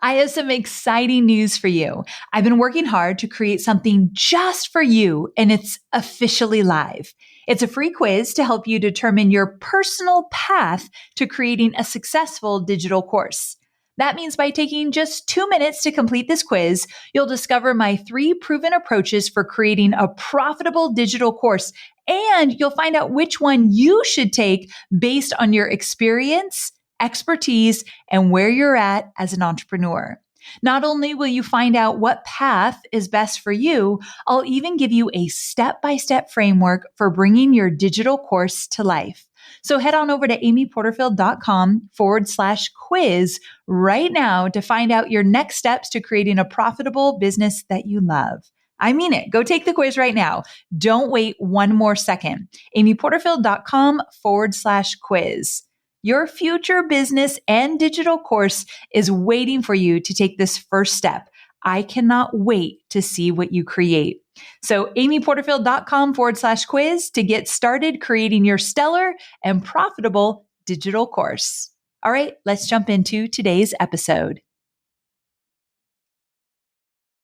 I have some exciting news for you. I've been working hard to create something just for you, and it's officially live. It's a free quiz to help you determine your personal path to creating a successful digital course. That means by taking just 2 minutes to complete this quiz, you'll discover my 3 proven approaches for creating a profitable digital course, and you'll find out which one you should take based on your experience, expertise, and where you're at as an entrepreneur. Not only will you find out what path is best for you, I'll even give you a step-by-step framework for bringing your digital course to life. So head on over to amyporterfield.com/quiz right now to find out your next steps to creating a profitable business that you love. I mean it. Go take the quiz right now. Don't wait one more second. amyporterfield.com/quiz. Your future business and digital course is waiting for you to take this first step. I cannot wait to see what you create. So amyporterfield.com/quiz to get started creating your stellar and profitable digital course. All right, let's jump into today's episode.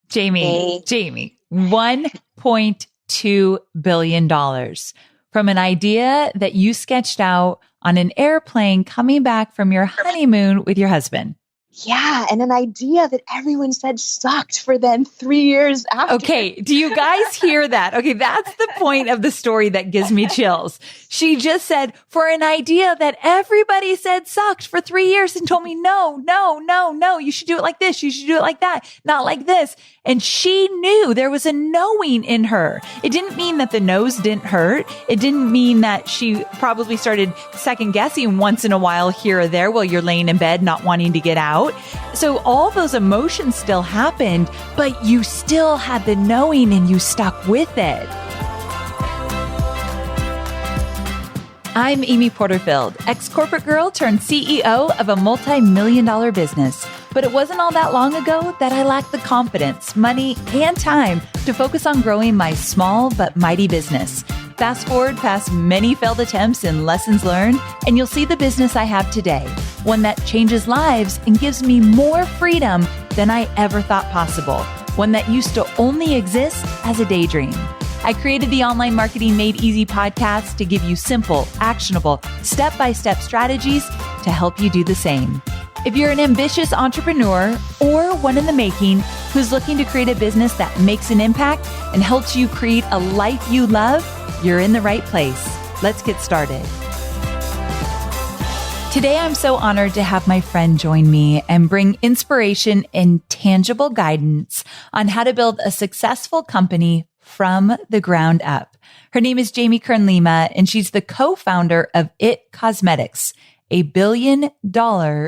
Jamie, $1.2 billion from an idea that you sketched out on an airplane coming back from your honeymoon with your husband. Yeah. And an idea that everyone said sucked for then 3 years after. Okay. Do you guys hear that? Okay. That's the point of the story that gives me chills. She just said for an idea that everybody said sucked for 3 years and told me, no, you should do it like this. You should do it like that. Not like this. And she knew there was a knowing in her. It didn't mean that the no's didn't hurt. It didn't mean that she probably started second guessing once in a while here or there while you're laying in bed, not wanting to get out. So all those emotions still happened, but you still had the knowing and you stuck with it. I'm Amy Porterfield, ex-corporate girl turned CEO of a multi-million-dollar business. But it wasn't all that long ago that I lacked the confidence, money, and time to focus on growing my small but mighty business. Fast forward past many failed attempts and lessons learned, and you'll see the business I have today, one that changes lives and gives me more freedom than I ever thought possible, one that used to only exist as a daydream. I created the Online Marketing Made Easy podcast to give you simple, actionable, step-by-step strategies to help you do the same. If you're an ambitious entrepreneur or one in the making who's looking to create a business that makes an impact and helps you create a life you love, you're in the right place. Let's get started. Today, I'm so honored to have my friend join me and bring inspiration and tangible guidance on how to build a successful company from the ground up. Her name is Kern Lima, and she's the co-founder of It Cosmetics, a $1 billion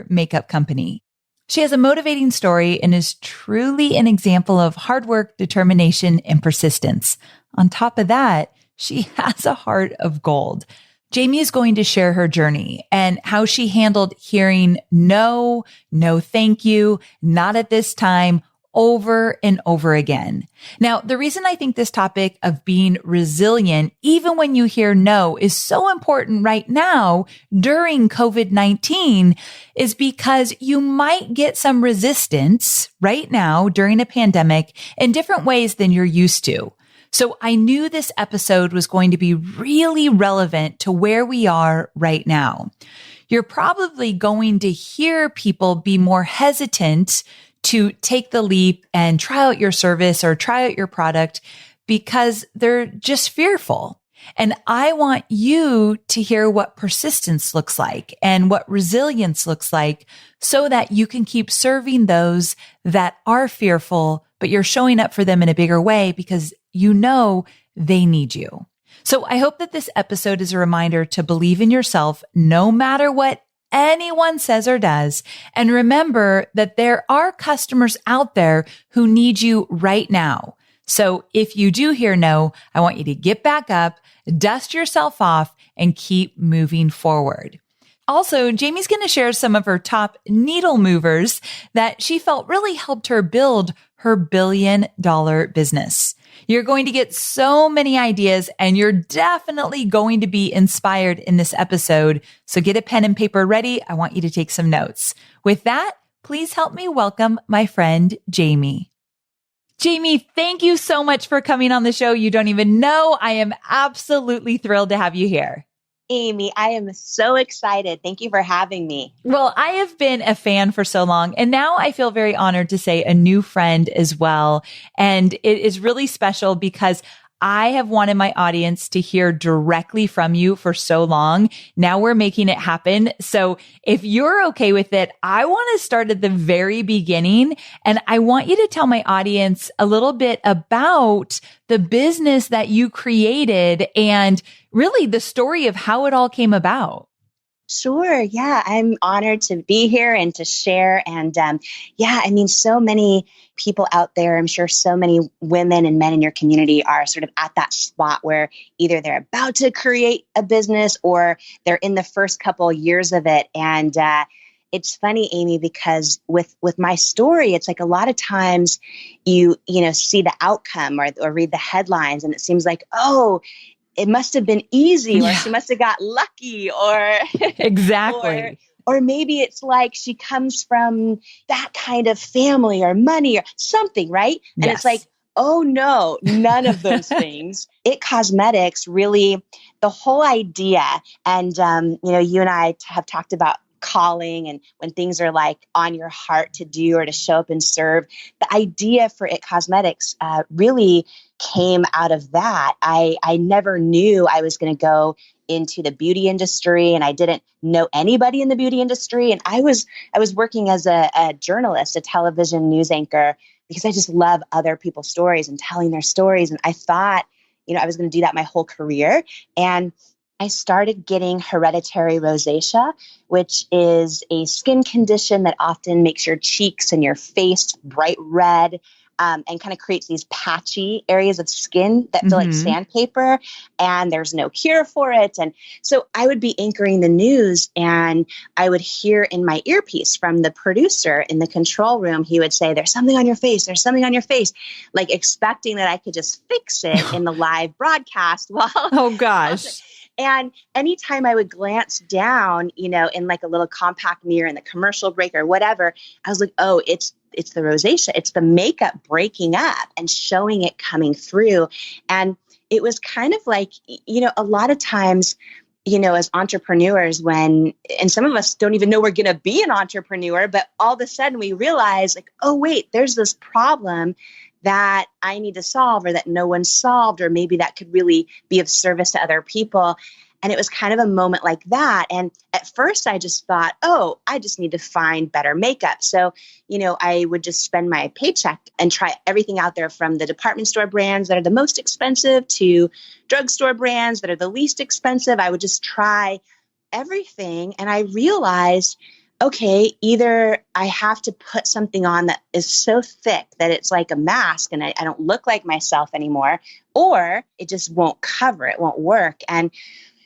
makeup company. She has a motivating story and is truly an example of hard work, determination, and persistence. On top of that, she has a heart of gold. Jamie is going to share her journey and how she handled hearing no thank you, not at this time, over and over again. Now, the reason I think this topic of being resilient, even when you hear no, is so important right now during COVID-19 is because you might get some resistance right now during a pandemic in different ways than you're used to. So I knew this episode was going to be really relevant to where we are right now. You're probably going to hear people be more hesitant to take the leap and try out your service or try out your product because they're just fearful. And I want you to hear what persistence looks like and what resilience looks like so that you can keep serving those that are fearful, but you're showing up for them in a bigger way because you know they need you. So I hope that this episode is a reminder to believe in yourself no matter what anyone says or does. And remember that there are customers out there who need you right now. So if you do hear no, I want you to get back up, dust yourself off, and keep moving forward. Also, Jamie's going to share some of her top needle movers that she felt really helped her build her $1 billion business. You're going to get so many ideas and you're definitely going to be inspired in this episode. So get a pen and paper ready. I want you to take some notes. With that, please help me welcome my friend, Jamie. Jamie, thank you so much for coming on the show. You don't even know. I am absolutely thrilled to have you here. Amy, I am so excited. Thank you for having me. Well, I have been a fan for so long, and now I feel very honored to say a new friend as well. And it is really special because I have wanted my audience to hear directly from you for so long. Now we're making it happen. So if you're okay with it, I want to start at the very beginning, and I want you to tell my audience a little bit about the business that you created and really the story of how it all came about. Sure. Yeah, I'm honored to be here and to share. And so many people out there, I'm sure so many women and men in your community are sort of at that spot where either they're about to create a business or they're in the first couple years of it. And it's funny, Amy, because with my story, it's like a lot of times you see the outcome or read the headlines and it seems like, oh, it must have been easy, or she must have got lucky, or exactly. or maybe it's like she comes from that kind of family or money or something, right? And it's like, oh no, none of those things. It Cosmetics, really, the whole idea, and you and I have talked about calling and when things are like on your heart to do or to show up and serve. The idea for It Cosmetics really came out of that. I never knew I was going to go into the beauty industry, and I didn't know anybody in the beauty industry. And I was working as a journalist, a television news anchor, because I just love other people's stories and telling their stories. And I thought, I was going to do that my whole career. And I started getting hereditary rosacea, which is a skin condition that often makes your cheeks and your face bright red, and kind of creates these patchy areas of skin that feel like sandpaper, and there's no cure for it. And so I would be anchoring the news, and I would hear in my earpiece from the producer in the control room, he would say, "There's something on your face. There's something on your face," like expecting that I could just fix it in the live broadcast. Oh gosh. And anytime I would glance down, in like a little compact mirror in the commercial break or whatever, I was like, oh, it's the rosacea. It's the makeup breaking up and showing it coming through. And it was kind of like, a lot of times, as entrepreneurs, and some of us don't even know we're going to be an entrepreneur, but all of a sudden we realize like, oh, wait, there's this problem that I need to solve, or that no one solved, or maybe that could really be of service to other people. And it was kind of a moment like that. And at first I just thought, oh, I just need to find better makeup. So, I would just spend my paycheck and try everything out there, from the department store brands that are the most expensive to drugstore brands that are the least expensive. I would just try everything. And I realized, okay, either I have to put something on that is so thick that it's like a mask and I don't look like myself anymore, or it just won't cover, it won't work. And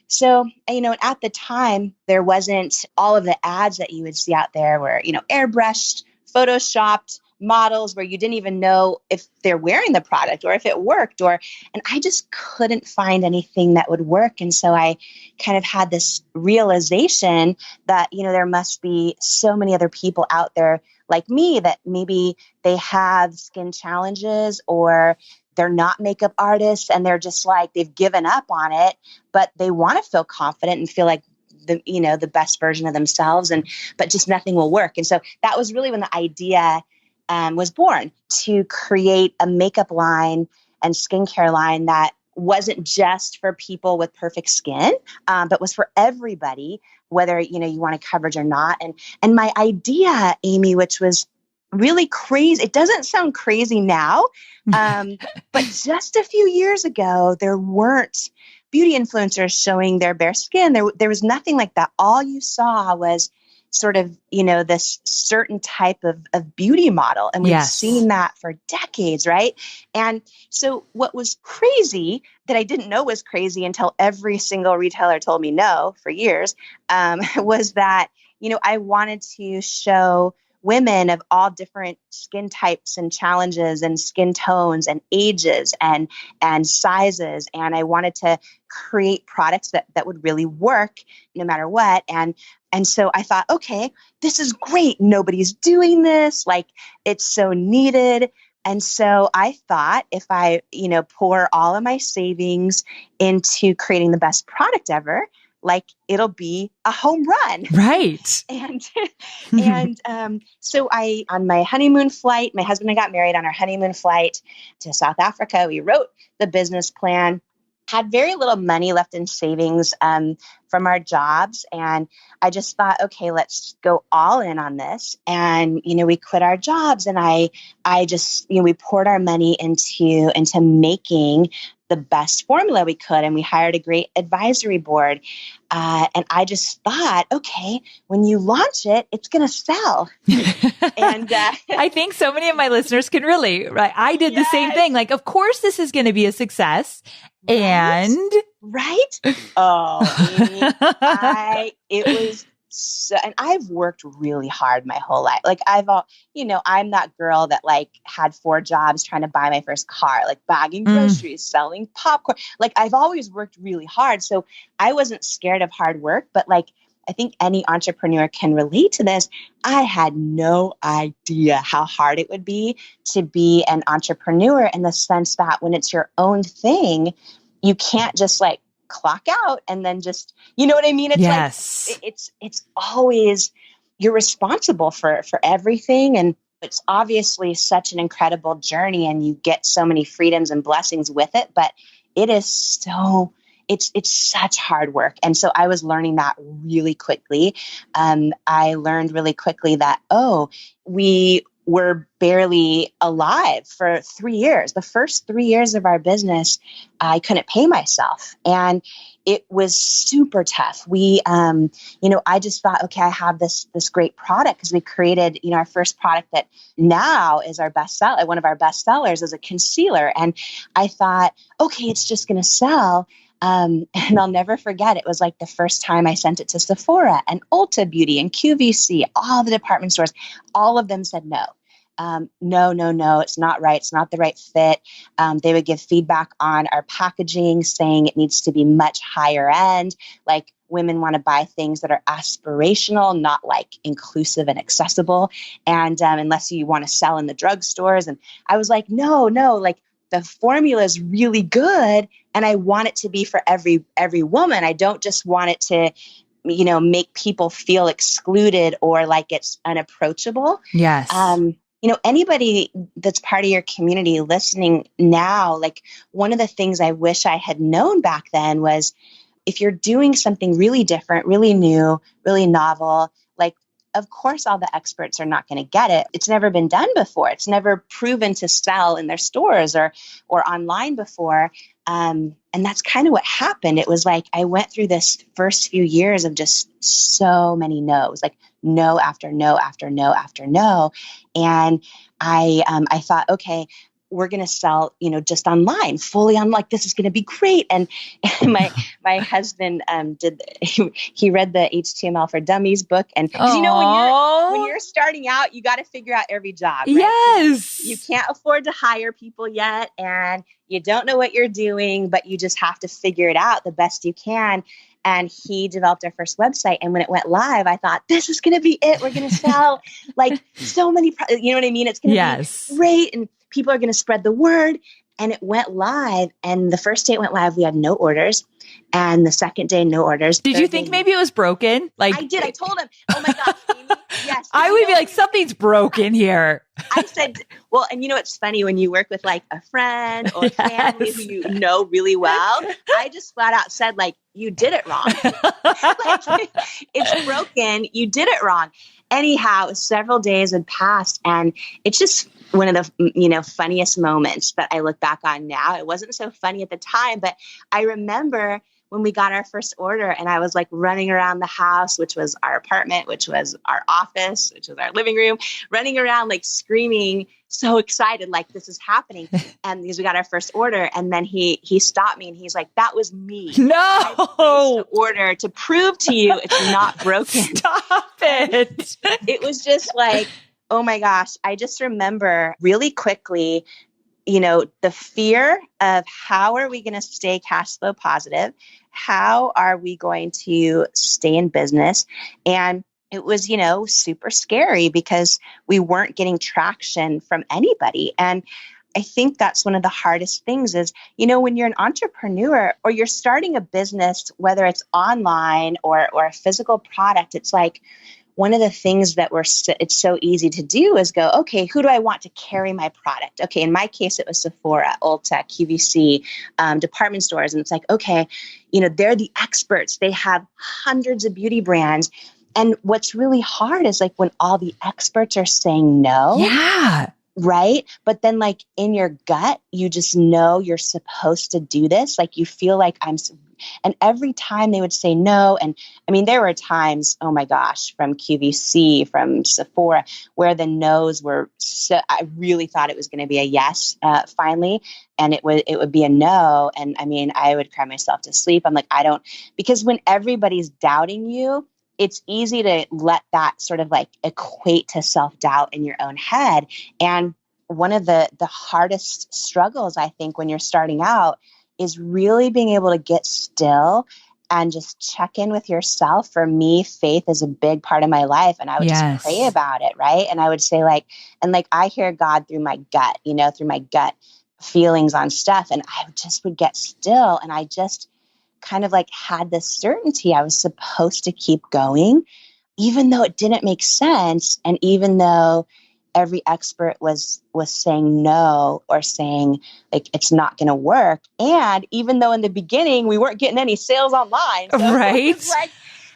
so, at the time, there wasn't all of the ads that you would see out there where, airbrushed, photoshopped models where you didn't even know if they're wearing the product or if it worked, and I just couldn't find anything that would work. And so I kind of had this realization that, there must be so many other people out there like me that maybe they have skin challenges, or they're not makeup artists and they're just like, they've given up on it, but they want to feel confident and feel like the best version of themselves, but just nothing will work. And so that was really when the idea was born, to create a makeup line and skincare line that wasn't just for people with perfect skin, but was for everybody, whether, you want a coverage or not. And my idea, Amy, which was really crazy, it doesn't sound crazy now, but just a few years ago, there weren't beauty influencers showing their bare skin. There was nothing like that. All you saw was sort of, this certain type of beauty model. And we've seen that for decades, right? And so what was crazy that I didn't know was crazy until every single retailer told me no for years, was that, I wanted to show women of all different skin types and challenges and skin tones and ages and sizes. And I wanted to create products that would really work no matter what. And And so I thought, okay, this is great. Nobody's doing this. Like, it's so needed. And so I thought if I, pour all of my savings into creating the best product ever, like it'll be a home run. Right. So on my honeymoon flight, my husband and I got married on our honeymoon flight to South Africa. We wrote the business plan, had very little money left in savings from our jobs. And I just thought, okay, let's go all in on this. And, we quit our jobs, and I just, we poured our money into making the best formula we could. And we hired a great advisory board. And I just thought, okay, when you launch it, it's going to sell. And I think so many of my listeners can relate, right? I did the same thing. Like, of course, this is going to be a success. Right? And right? Oh, Amy, it was so, and I've worked really hard my whole life. Like I'm that girl that like had 4 jobs trying to buy my first car, like bagging groceries, selling popcorn. Like I've always worked really hard. So I wasn't scared of hard work, but like, I think any entrepreneur can relate to this. I had no idea how hard it would be to be an entrepreneur, in the sense that when it's your own thing, you can't just like clock out and then just, you know what I mean? It's yes. like, it's always, you're responsible for everything. And it's obviously such an incredible journey, and you get so many freedoms and blessings with it, but it is so, it's such hard work. And so I was learning that really quickly. I learned really quickly that, we were barely alive for 3 years. The first 3 years of our business, I couldn't pay myself. And it was super tough. We, I just thought, okay, I have this great product, because we created, our first product that now is our best seller. One of our best sellers is a concealer. And I thought, okay, it's just going to sell. And I'll never forget, it was like the first time I sent it to Sephora and Ulta Beauty and QVC, all the department stores. All of them said no. No, it's not right. It's not the right fit. They would give feedback on our packaging, saying it needs to be much higher end. Like, women want to buy things that are aspirational, not like inclusive and accessible. And unless you want to sell in the drugstores. And I was like, no, like the formula is really good, and I want it to be for every woman. I don't just want it to, make people feel excluded or like it's unapproachable. Yes. Anybody that's part of your community listening now, like, one of the things I wish I had known back then was, if you're doing something really different, really new, really novel, like, of course, all the experts are not going to get it. It's never been done before. It's never proven to sell in their stores or online before. And that's kind of what happened. It was like I went through this first few years of just so many no's, like no after no after no after no. And I thought, okay, we're going to sell, just online, fully on, like, this is going to be great. And my husband he read the HTML for Dummies book. And 'cause, when you're starting out, you got to figure out every job, right? Yes. You can't afford to hire people yet, and you don't know what you're doing, but you just have to figure it out the best you can. And he developed our first website. And when it went live, I thought, this is going to be it. We're going to sell like so many, you know what I mean? It's going to be great. And people are going to spread the word. And it went live. And the first day it went live, we had no orders. And the second day, no orders. Did you think maybe it was broken? Like, I did. I told him, oh my gosh, Amy, yes. I would be like, something's broken here. I said, well, and it's funny when you work with like a friend or family who you know really well. I just flat out said, like, you did it wrong. Like, it's broken. You did it wrong. Anyhow, several days had passed, and it's just one of the, funniest moments that I look back on now. It wasn't so funny at the time, but I remember when we got our first order, and I was like running around the house, which was our apartment, which was our office, which was our living room, running around like screaming, so excited, like this is happening. And because we got our first order, and then he stopped me and he's like, that was me. No, I placed the order to prove to you it's not broken. Stop it. It was just like, oh my gosh. I just remember really quickly, the fear of how are we going to stay cash flow positive? How are we going to stay in business? And it was, super scary because we weren't getting traction from anybody. And I think that's one of the hardest things is, when you're an entrepreneur or you're starting a business, whether it's online or a physical product, it's like one of the things that it's so easy to do is go, okay, who do I want to carry my product? Okay, in my case, it was Sephora, Ulta, QVC, department stores. And it's like, okay, they're the experts. They have hundreds of beauty brands. And what's really hard is like when all the experts are saying no. Yeah. Right. But then like in your gut, you just know you're supposed to do this. Like you feel like and every time they would say no. And I mean, there were times, oh my gosh, from QVC, from Sephora, where the no's were I really thought it was going to be a yes, finally. And it would be a no. And I mean, I would cry myself to sleep. I'm like, because when everybody's doubting you, it's easy to let that sort of like equate to self-doubt in your own head. And one of the hardest struggles, I think, when you're starting out is really being able to get still and just check in with yourself. For me, faith is a big part of my life. And I would just pray about it, right? And I would say I hear God through my gut, through my gut feelings on stuff. And I just would get still. And I just kind of like had this certainty I was supposed to keep going, even though it didn't make sense. And even though every expert was saying no or saying like, it's not going to work. And even though in the beginning we weren't getting any sales online, so right?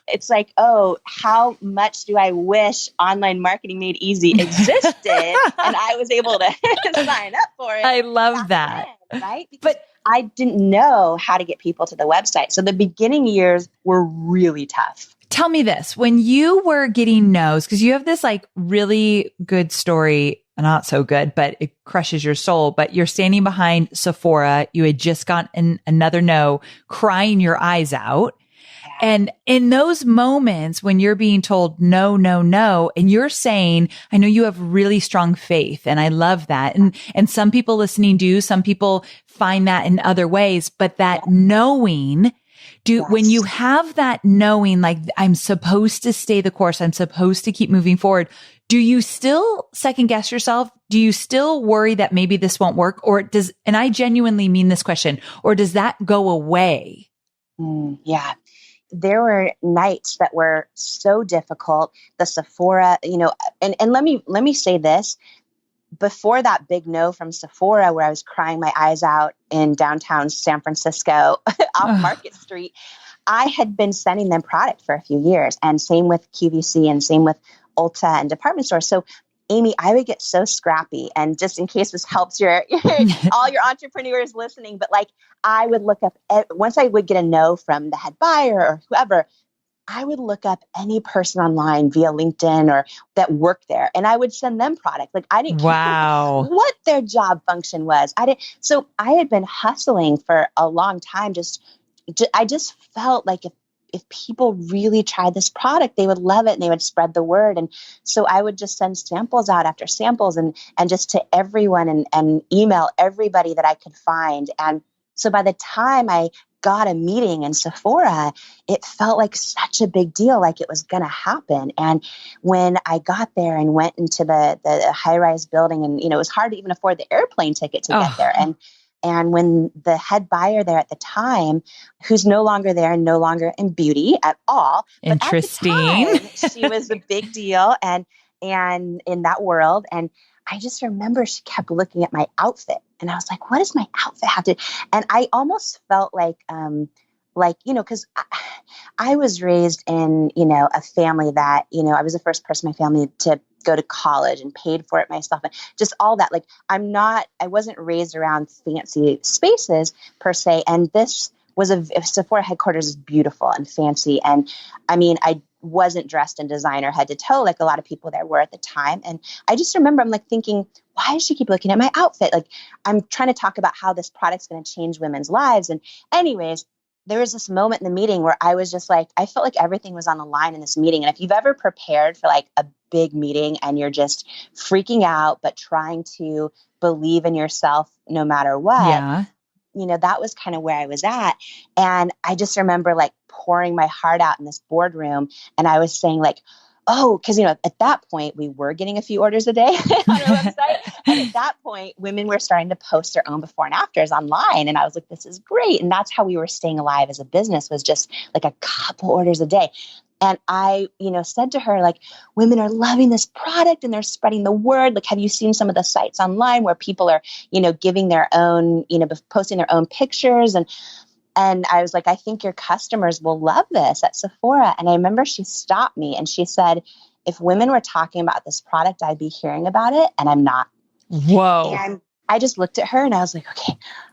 It's like, oh, how much do I wish Online Marketing Made Easy existed and I was able to sign up for it. I love that. Then, right? But I didn't know how to get people to the website. So the beginning years were really tough. Tell me this, when you were getting no's, because you have this like really good story, not so good, but it crushes your soul, but you're standing behind Sephora. You had just gotten another no, crying your eyes out. And in those moments when you're being told no, no, no, and you're saying, I know you have really strong faith and I love that. And some people listening do, some people find that in other ways, but that knowing, when you have that knowing, like I'm supposed to stay the course, I'm supposed to keep moving forward. Do you still second guess yourself? Do you still worry that maybe this won't work? And I genuinely mean this question, or does that go away? Yeah. There were nights that were so difficult. The Sephora, and let me say this, before that big no from Sephora, where I was crying my eyes out in downtown San Francisco off Market Street, I had been sending them product for a few years, and same with QVC and same with Ulta and department stores. So Amy, I would get so scrappy, and just in case this helps all your entrepreneurs listening, but like I would look up, once I would get a no from the head buyer or whoever, I would look up any person online via LinkedIn or that worked there, and I would send them product. Like I didn't care what their job function was. So I had been hustling for a long time. I just felt like if people really tried this product, they would love it and they would spread the word. And so I would just send samples out after samples and just to everyone and email everybody that I could find. And so by the time I got a meeting in Sephora, it felt like such a big deal, like it was going to happen. And when I got there and went into the high-rise building, and it was hard to even afford the airplane ticket to get there. And when the head buyer there at the time, who's no longer there and no longer in beauty at all, interesting, but at the time, she was a big deal and in that world. And I just remember she kept looking at my outfit, and I was like, "What does my outfit have to?" And I almost felt like because I was raised in a family that I was the first person in my family to go to college and paid for it myself and just all that. Like I wasn't raised around fancy spaces per se. And this was Sephora headquarters is beautiful and fancy. And I mean, I wasn't dressed in designer head to toe like a lot of people there were at the time. And I just remember I'm like thinking, why does she keep looking at my outfit? Like I'm trying to talk about how this product's going to change women's lives. And anyways, there was this moment in the meeting where I was just like, I felt like everything was on the line in this meeting. And if you've ever prepared for like a big meeting and you're just freaking out, but trying to believe in yourself no matter what, Yeah. that was kind of where I was at. And I just remember like pouring my heart out in this boardroom. And I was saying like, oh, because, at that point we were getting a few orders a day on our website. And at that point, women were starting to post their own before and afters online. And I was like, this is great. And that's how we were staying alive as a business, was just like a couple orders a day. And I, said to her, like, women are loving this product and they're spreading the word. Like, have you seen some of the sites online where people are, giving their own, posting their own pictures? And I was like, I think your customers will love this at Sephora. And I remember she stopped me and she said, if women were talking about this product, I'd be hearing about it. And I'm not. Whoa. And I just looked at her and I was like,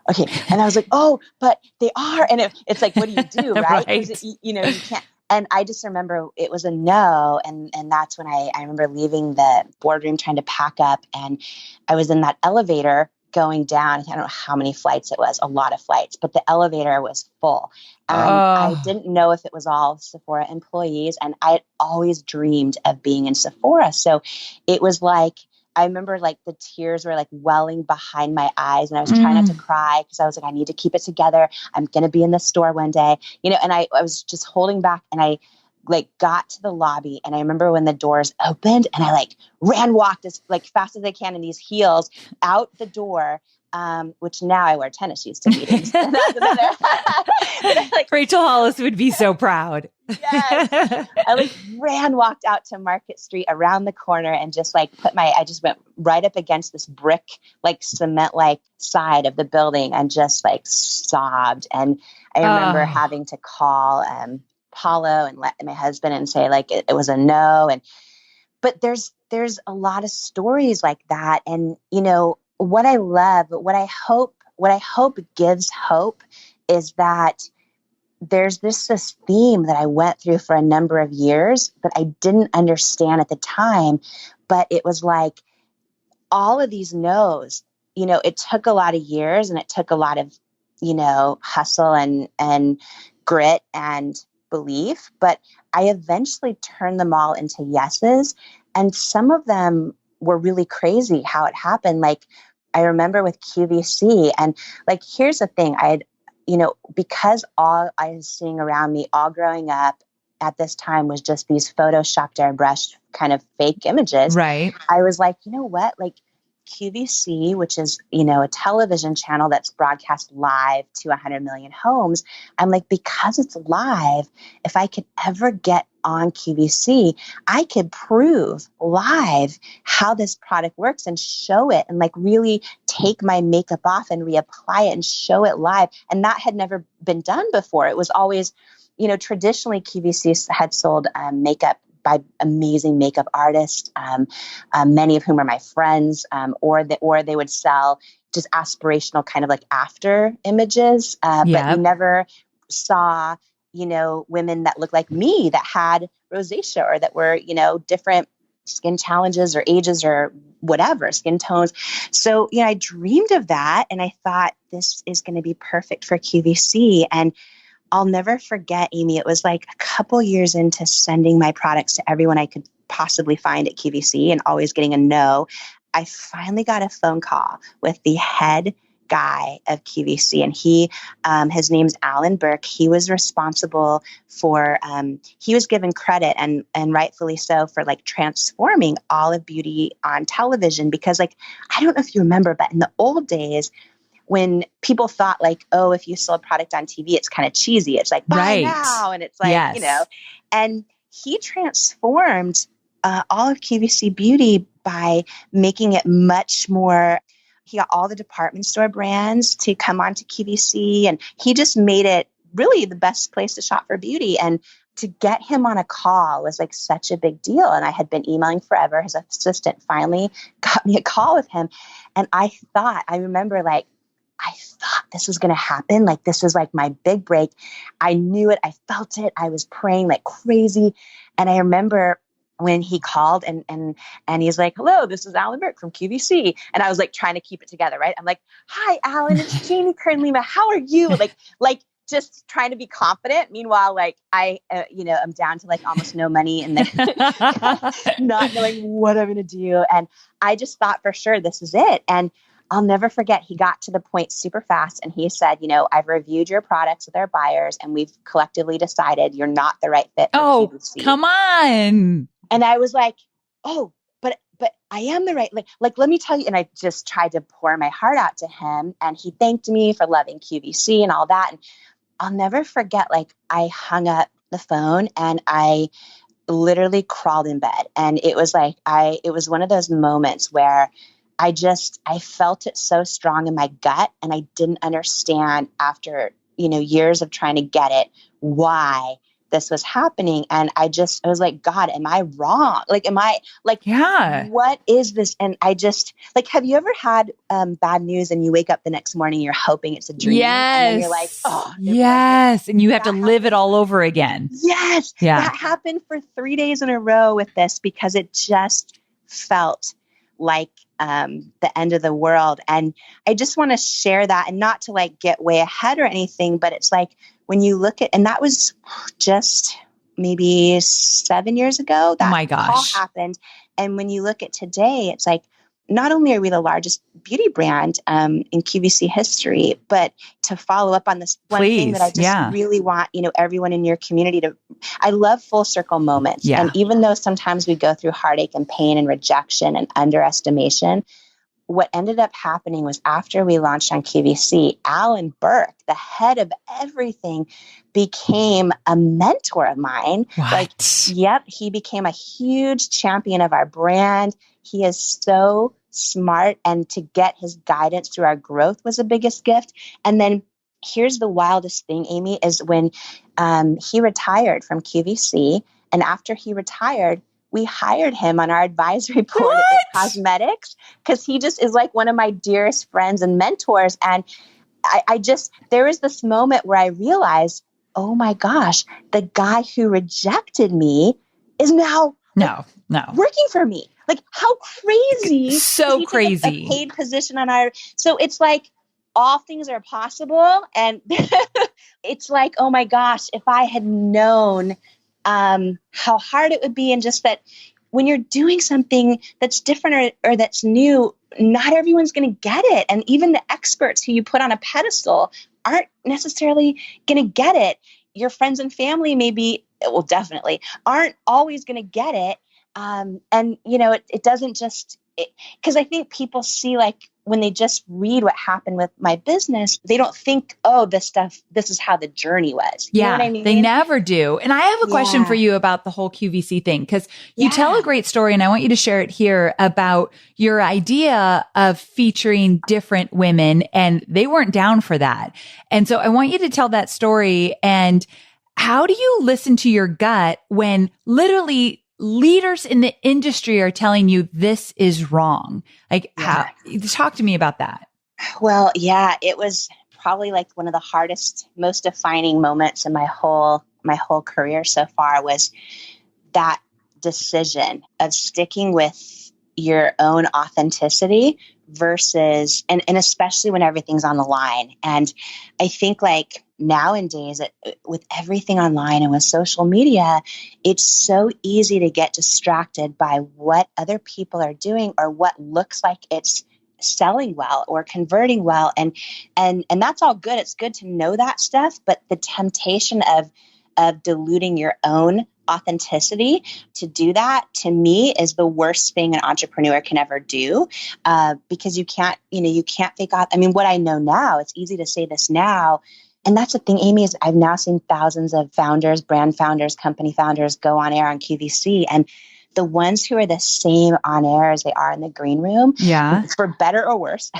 okay. And I was like, oh, but they are. And it's like, what do you do? Right. Right. You can't. And I just remember it was a no. And that's when I remember leaving the boardroom trying to pack up. And I was in that elevator going down. I don't know how many flights it was, a lot of flights, but the elevator was full. And I didn't know if it was all Sephora employees. And I had always dreamed of being in Sephora. So it was like, I remember like the tears were like welling behind my eyes and I was trying not to cry because I was like, I need to keep it together. I'm going to be in the store one day, and I was just holding back and I like got to the lobby. And I remember when the doors opened and I like walked as like fast as I can in these heels out the door. Which now I wear tennis shoes to meetings. Like, Rachel Hollis would be so proud. Yes. I walked out to Market Street around the corner and just like I just went right up against this brick, like cement, like side of the building and just like sobbed. And I remember having to call Paulo and let my husband and say like, it was a no. But there's a lot of stories like that. And, what I love, what I hope gives hope is that there's this theme that I went through for a number of years that I didn't understand at the time, but it was like all of these no's, it took a lot of years and it took a lot of, hustle and grit and belief, but I eventually turned them all into yeses. And some of them were really crazy how it happened. Like I remember with QVC and like, here's the thing. I had, because all I was seeing around me all growing up at this time was just these photoshopped, airbrushed kind of fake images. Right. I was like, you know what? Like QVC, which is, a television channel that's broadcast live to 100 million homes. I'm like, because it's live, if I could ever get on QVC, I could prove live how this product works and show it and like really take my makeup off and reapply it and show it live. And that had never been done before. It was always, traditionally QVC had sold makeup by amazing makeup artists, many of whom are my friends, or they would sell just aspirational kind of like after images. But you never saw, women that looked like me that had rosacea or that were, different skin challenges or ages or whatever, skin tones. So, I dreamed of that and I thought this is going to be perfect for QVC. And I'll never forget, Amy, it was like a couple years into sending my products to everyone I could possibly find at QVC and always getting a no. I finally got a phone call with the head guy of QVC and his name's Alan Burke. He was responsible for, he was given credit and rightfully so for like transforming all of beauty on television because like, I don't know if you remember, but in the old days, when people thought like, oh, if you sell a product on TV, it's kind of cheesy. It's like, buy now. And it's like, and he transformed all of QVC Beauty by making it much more. He got all the department store brands to come onto QVC and he just made it really the best place to shop for beauty. And to get him on a call was like such a big deal. And I had been emailing forever. His assistant finally got me a call with him. And I remember like, I thought this was going to happen. Like, this was like my big break. I knew it. I felt it. I was praying like crazy. And I remember when he called and he's like, hello, this is Alan Burke from QVC. And I was like trying to keep it together. Right. I'm like, hi, Alan, it's Jamie Kern Lima. How are you? Like just trying to be confident. Meanwhile, like I, I'm down to like almost no money and then not knowing what I'm going to do. And I just thought for sure this is it. And I'll never forget, he got to the point super fast and he said, I've reviewed your products with our buyers and we've collectively decided you're not the right fit for QVC. Come on. And I was like, oh, but I am the right, like, let me tell you. And I just tried to pour my heart out to him and he thanked me for loving QVC and all that. And I'll never forget, like I hung up the phone and I literally crawled in bed. And it was like, it was one of those moments where I felt it so strong in my gut and I didn't understand after, years of trying to get it, why this was happening. And I was like, God, am I wrong? Like, am I like, what is this? And I just like, have you ever had bad news and you wake up the next morning, you're hoping it's a dream. Yes. And then you're like, oh, yes. And you have to live it all over again. Yes. Yeah. That happened for 3 days in a row with this because it just felt like the end of the world. And I just want to share that, and not to like get way ahead or anything, but it's like when you look at, and that was just maybe 7 years ago that all happened. And when you look at today, it's like, not only are we the largest beauty brand in QVC history, but to follow up on this one thing that I just really want, everyone in your community I love full circle moments. Yeah. And even though sometimes we go through heartache and pain and rejection and underestimation, what ended up happening was after we launched on QVC, Alan Burke, the head of everything, became a mentor of mine. What? He became a huge champion of our brand. He is so smart, and to get his guidance through our growth was the biggest gift. And then here's the wildest thing, Amy, is when he retired from QVC, and after he retired, we hired him on our advisory board at Cosmetics because he just is like one of my dearest friends and mentors. And there was this moment where I realized, oh my gosh, the guy who rejected me is now working for me. Like, how crazy. So crazy. A paid position on our, so it's like all things are possible. And it's like, oh my gosh, if I had known how hard it would be. And just that when you're doing something that's different or that's new, not everyone's going to get it. And even the experts who you put on a pedestal aren't necessarily going to get it. Your friends and family definitely aren't always going to get it. And it doesn't just, because I think people see, like, when they just read what happened with my business, they don't think, oh, this is how the journey was. You know what I mean? They never do. And I have a question for you about the whole QVC thing, because you tell a great story, and I want you to share it here about your idea of featuring different women, and they weren't down for that. And so I want you to tell that story. And how do you listen to your gut when literally leaders in the industry are telling you this is wrong? Like, talk to me about that. Well, it was probably like one of the hardest, most defining moments in my whole career so far, was that decision of sticking with your own authenticity versus, and especially when everything's on the line. And I think, like, nowadays, with everything online and with social media, it's so easy to get distracted by what other people are doing or what looks like it's selling well or converting well. And that's all good. It's good to know that stuff, but the temptation of diluting your own authenticity to do that, to me, is the worst thing an entrepreneur can ever do, because you can't fake off. I mean, what I know now, it's easy to say this now. And that's the thing, Amy, is I've now seen thousands of founders, brand founders, company founders go on air on QVC. And the ones who are the same on air as they are in the green room, for better or worse,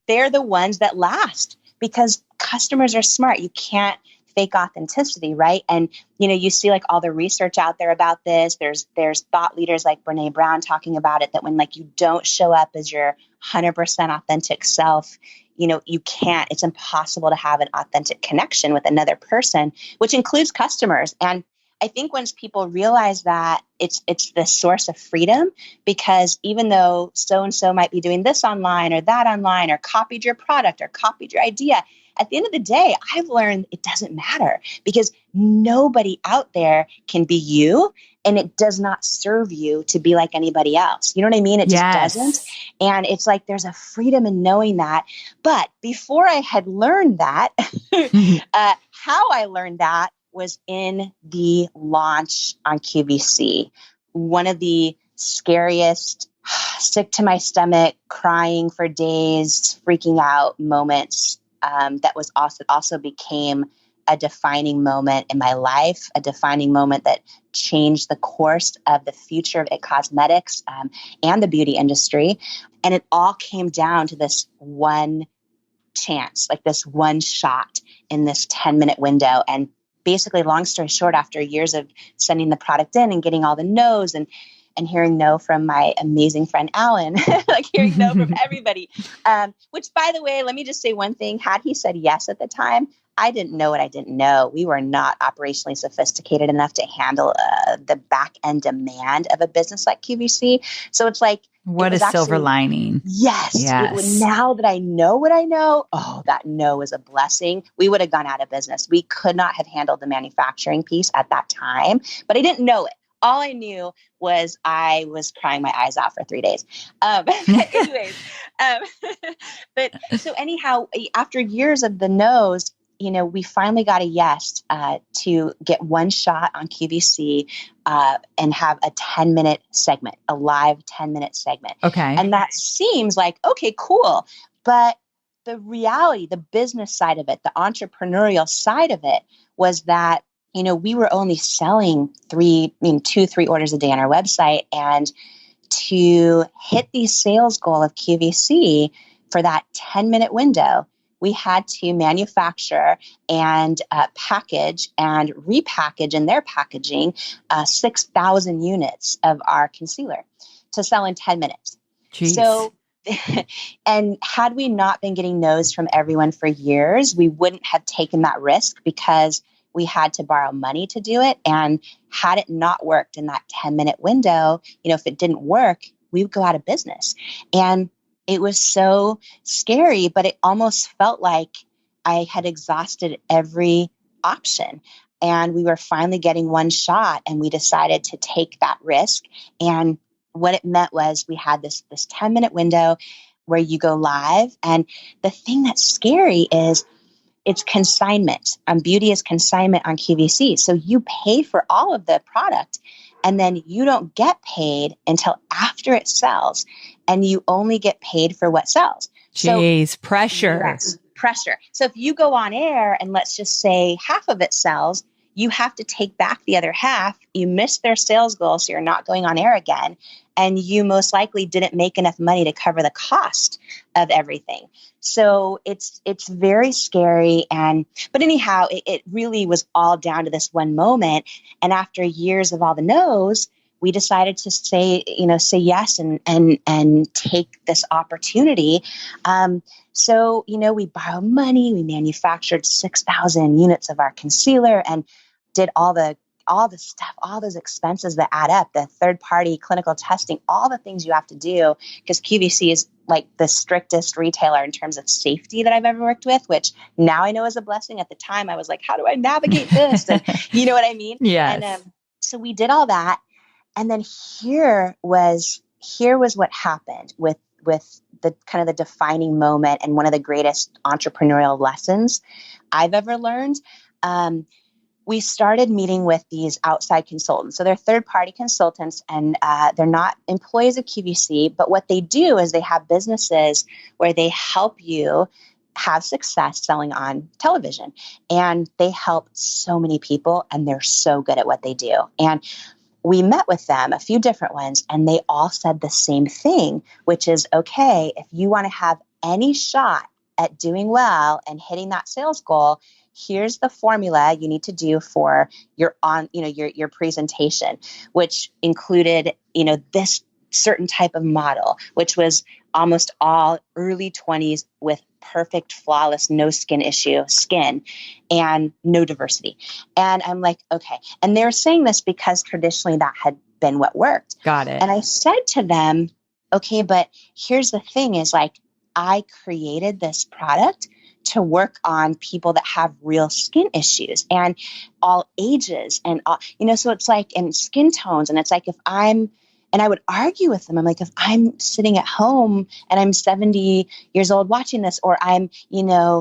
they're the ones that last, because customers are smart. You can't fake authenticity, right? And, you see like all the research out there about this. There's thought leaders like Brene Brown talking about it, that when like you don't show up as your 100% authentic self, you can't, it's impossible to have an authentic connection with another person, which includes customers. And I think once people realize that, it's the source of freedom, because even though so-and-so might be doing this online or that online, or copied your product or copied your idea, at the end of the day, I've learned it doesn't matter because nobody out there can be you, and it does not serve you to be like anybody else. You know what I mean? It just doesn't. And it's like, there's a freedom in knowing that. But before I had learned that, how I learned that was in the launch on QVC. One of the scariest, sick to my stomach, crying for days, freaking out moments that was also became a defining moment in my life, a defining moment that changed the course of the future of IT Cosmetics and the beauty industry. And it all came down to this one chance, like this one shot in this 10-minute window. And basically, long story short, after years of sending the product in and getting all the no's and hearing no from my amazing friend, Alan, like hearing no from everybody, which, by the way, let me just say one thing. Had he said yes at the time, I didn't know what I didn't know. We were not operationally sophisticated enough to handle the back end demand of a business like QVC. So it's like, what a silver lining. Yes. Now that I know what I know, that no is a blessing. We would have gone out of business. We could not have handled the manufacturing piece at that time, but I didn't know it. All I knew was I was crying my eyes out for 3 days. Anyways, but so anyhow, after years of the no's, we finally got a yes to get one shot on QVC and have a 10-minute segment, a live 10-minute segment. Okay. And that seems like, okay, cool. But the reality, the business side of it, the entrepreneurial side of it was that, we were only selling 2-3 orders a day on our website. And to hit the sales goal of QVC for that 10-minute window, we had to manufacture and package and repackage in their packaging 6,000 units of our concealer to sell in 10 minutes. Jeez. So, and had we not been getting no's from everyone for years, we wouldn't have taken that risk because we had to borrow money to do it. And had it not worked in that 10-minute window, if it didn't work, we would go out of business. And it was so scary, but it almost felt like I had exhausted every option. And we were finally getting one shot, and we decided to take that risk. And what it meant was we had this 10-minute window where you go live. And the thing that's scary is it's consignment. Beauty is consignment on QVC. So you pay for all of the product, and then you don't get paid until after it sells, and you only get paid for what sells. Jeez, pressure. Yes, pressure. So if you go on air and let's just say half of it sells, you have to take back the other half. You missed their sales goal, so you're not going on air again. And you most likely didn't make enough money to cover the cost of everything. So it's very scary. But anyhow, it really was all down to this one moment. And after years of all the no's, we decided to say yes and take this opportunity. So we borrowed money, we manufactured 6,000 units of our concealer and did all the stuff, all those expenses that add up, the third-party clinical testing, all the things you have to do, because QVC is like the strictest retailer in terms of safety that I've ever worked with, which now I know is a blessing. At the time, I was like, how do I navigate this? And you know what I mean? Yes. And so we did all that. And then here was what happened with the kind of the defining moment and one of the greatest entrepreneurial lessons I've ever learned. We started meeting with these outside consultants. So they're third-party consultants, and they're not employees of QVC, but what they do is they have businesses where they help you have success selling on television. And they help so many people, and they're so good at what they do. And we met with them, a few different ones, and they all said the same thing, which is, okay, if you want to have any shot at doing well and hitting that sales goal, here's the formula you need to do for your presentation, which included, this certain type of model, which was almost all early 20s with perfect, flawless, no skin issue skin and no diversity. And I'm like, okay. And they were saying this because traditionally that had been what worked. Got it. And I said to them, okay, but here's the thing is like, I created this product to work on people that have real skin issues and all ages and all, so it's like, and skin tones. And it's like, and I would argue with them. I'm like, if I'm sitting at home and I'm 70 years old watching this, or I'm,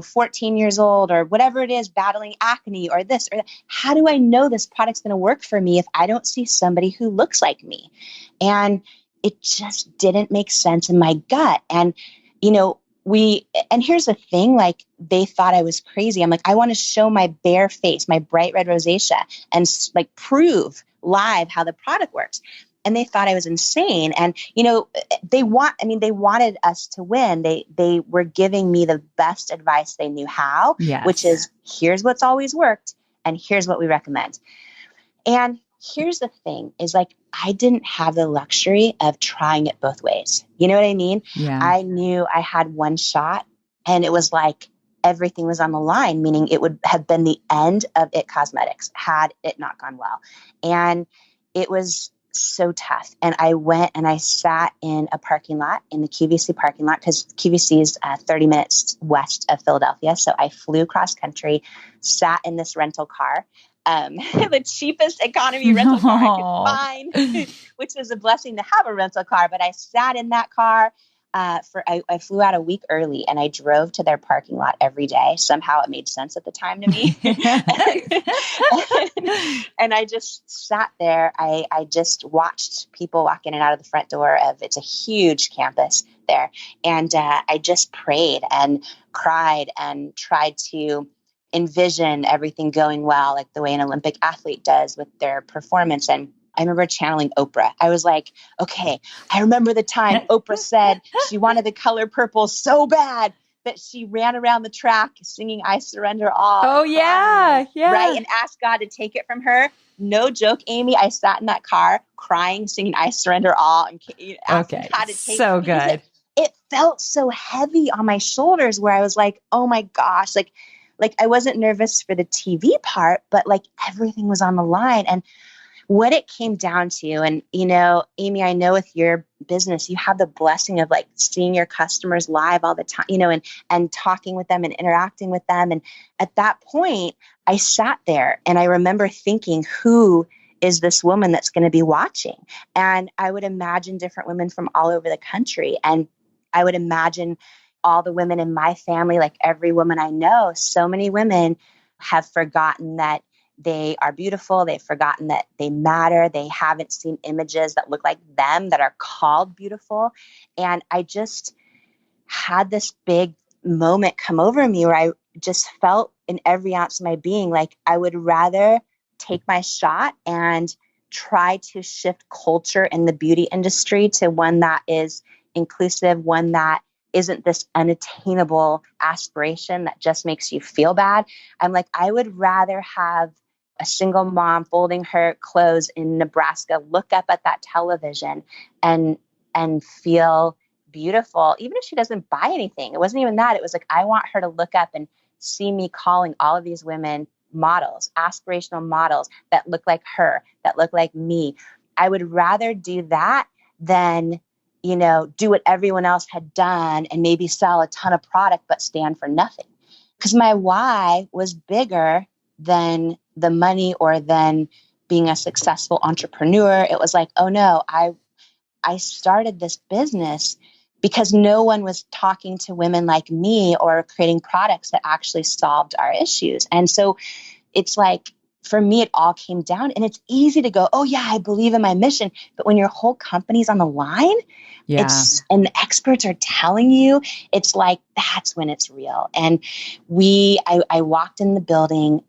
14 years old or whatever it is, battling acne or this or that, how do I know this product's going to work for me if I don't see somebody who looks like me? And it just didn't make sense in my gut. And, and here's the thing, like they thought I was crazy. I'm like, I want to show my bare face, my bright red rosacea, and like prove live how the product works. And they thought I was insane. And, they wanted us to win. They were giving me the best advice they knew how, yes. which is here's what's always worked and here's what we recommend. And here's the thing is like, I didn't have the luxury of trying it both ways. You know what I mean? Yeah. I knew I had one shot and it was like everything was on the line, meaning it would have been the end of It Cosmetics had it not gone well. And it was so tough. And I went and I sat in a parking lot, in the QVC parking lot, because QVC is 30 minutes west of Philadelphia. So I flew cross country, sat in this rental car, the cheapest economy rental car I could find, which was a blessing to have a rental car. But I sat in that car I flew out a week early and I drove to their parking lot every day. Somehow it made sense at the time to me. And I just sat there. I just watched people walk in and out of the front door it's a huge campus there. And I just prayed and cried and tried to envision everything going well, like the way an Olympic athlete does with their performance. And I remember channeling Oprah. I was like, okay, I remember the time Oprah said she wanted the color purple so bad that she ran around the track singing I Surrender All. Oh, yeah. Yeah. Right. And asked God to take it from her. No joke, Amy. I sat in that car crying, singing I Surrender All and asking God to take so it. Good. It felt so heavy on my shoulders where I was like, oh my gosh, like I wasn't nervous for the TV part, but like everything was on the line. And what it came down to, and, Amy, I know with your business, you have the blessing of like seeing your customers live all the time, and talking with them and interacting with them. And at that point, I sat there and I remember thinking, who is this woman that's going to be watching? And I would imagine different women from all over the country. And I would imagine all the women in my family, like every woman I know. So many women have forgotten that they are beautiful. They've forgotten that they matter. They haven't seen images that look like them that are called beautiful. And I just had this big moment come over me where I just felt in every ounce of my being like I would rather take my shot and try to shift culture in the beauty industry to one that is inclusive, one that isn't this unattainable aspiration that just makes you feel bad. I'm like, I would rather have a single mom folding her clothes in Nebraska look up at that television and feel beautiful, even if she doesn't buy anything. It wasn't even that. It was like, I want her to look up and see me calling all of these women models, aspirational models that look like her, that look like me. I would rather do that than, do what everyone else had done and maybe sell a ton of product, but stand for nothing. Because my why was bigger than the money or than being a successful entrepreneur. It was like, oh no, I started this business because no one was talking to women like me or creating products that actually solved our issues. And so it's like, for me, it all came down, and it's easy to go, oh yeah, I believe in my mission. But when your whole company's on the line, and the experts are telling you, it's like, that's when it's real. And I walked in the building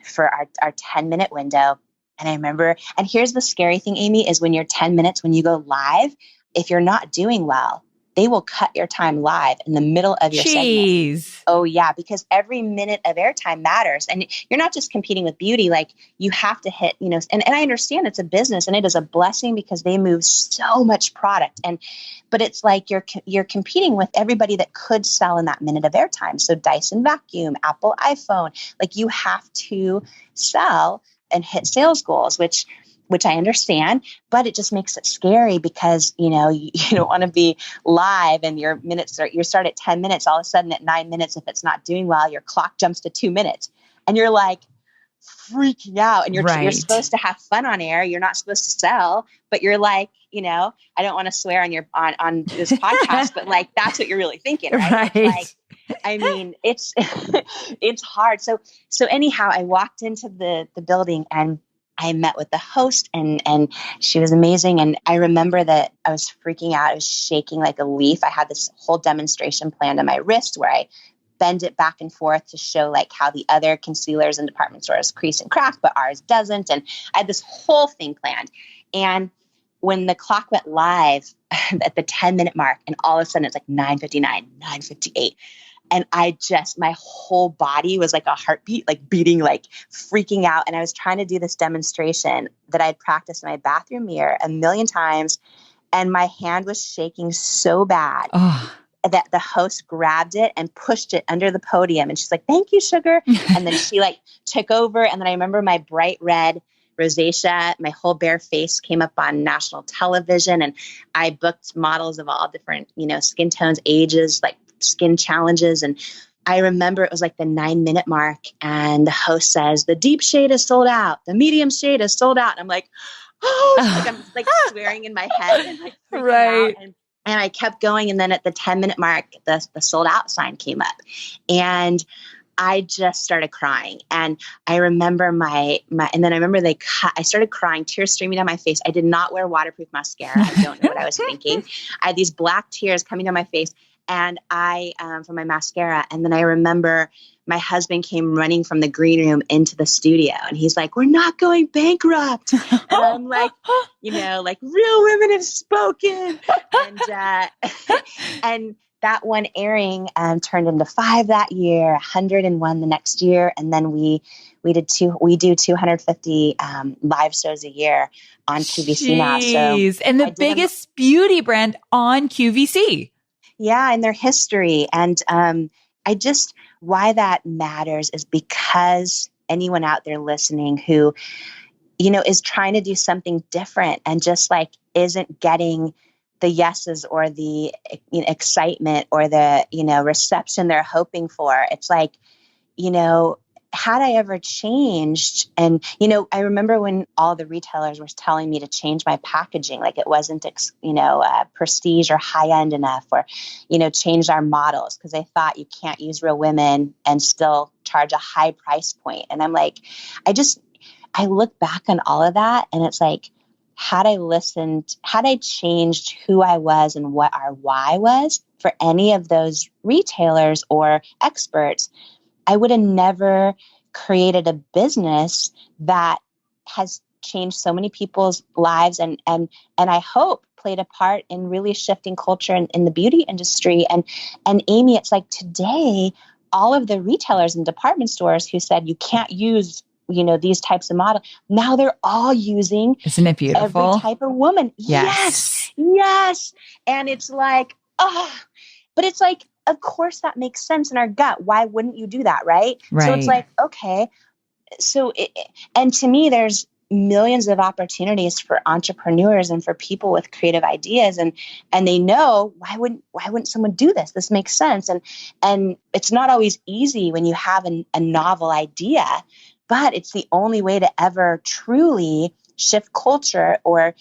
for our 10-minute window. And I remember, and here's the scary thing, Amy, is when you're 10 minutes, when you go live, if you're not doing well, they will cut your time live in the middle of your segment. Oh yeah, because every minute of airtime matters. And you're not just competing with beauty, like you have to hit, and I understand it's a business and it is a blessing because they move so much product. But it's like you're competing with everybody that could sell in that minute of airtime. So Dyson vacuum, Apple iPhone, like you have to sell and hit sales goals, which which I understand, but it just makes it scary because, you know, you don't want to be live and your minutes you start at 10 minutes, all of a sudden at 9 minutes, if it's not doing well, your clock jumps to 2 minutes and you're like freaking out and you're supposed to have fun on air. You're not supposed to sell, but you're like, you know, I don't want to swear on this podcast, but like, that's what you're really thinking, right? Like, I mean, it's, it's hard. So anyhow, I walked into the building and I met with the host and she was amazing. And I remember that I was freaking out. I was shaking like a leaf. I had this whole demonstration planned on my wrist where I bend it back and forth to show like how the other concealers in department stores crease and crack, but ours doesn't. And I had this whole thing planned. And when the clock went live at the 10-minute mark, and all of a sudden it's like 9:59, 9:58. And my whole body was like a heartbeat, like beating, like freaking out. And I was trying to do this demonstration that I'd practiced in my bathroom mirror a million times. And my hand was shaking so bad that the host grabbed it and pushed it under the podium. And she's like, "Thank you, sugar." And then she like took over. And then I remember my bright red rosacea, my whole bare face came up on national television. And I booked models of all different, you know, skin tones, ages, like skin challenges. And I remember it was like the 9-minute mark and the host says, "The deep shade is sold out. The medium shade is sold out." And I'm like, oh, like I'm like swearing in my head and like freaking out. And I kept going. And then at the 10-minute mark, the sold out sign came up and I just started crying. And I remember and then I remember I started crying, tears streaming down my face. I did not wear waterproof mascara. I don't know what I was thinking. I had these black tears coming down my face. And from my mascara. And then I remember my husband came running from the green room into the studio and he's like, "We're not going bankrupt." And I'm like, you know, like real women have spoken. And that one airing turned into 5 that year, 101 the next year. And then we do 250 live shows a year on QVC now. So, and the biggest beauty brand on QVC. Yeah, in their history. And why that matters is because anyone out there listening who, you know, is trying to do something different and just like isn't getting the yeses or the excitement or the, you know, reception they're hoping for. It's like, you know, had I ever changed? And, you know, I remember when all the retailers were telling me to change my packaging, like it wasn't, prestige or high end enough, or, you know, change our models because they thought you can't use real women and still charge a high price point. And I'm like, I look back on all of that and it's like, had I changed who I was and what our why was for any of those retailers or experts, I would have never created a business that has changed so many people's lives and I hope played a part in really shifting culture in the beauty industry. And Amy, it's like today, all of the retailers and department stores who said you can't use, you know, these types of models, now they're all using, isn't it beautiful? Every type of woman. Yes. And it's like, but it's like, of course that makes sense in our gut. Why wouldn't you do that? Right. So it's like, okay. And to me, there's millions of opportunities for entrepreneurs and for people with creative ideas. And they know why wouldn't someone do this? This makes sense. And it's not always easy when you have a novel idea, but it's the only way to ever truly shift culture or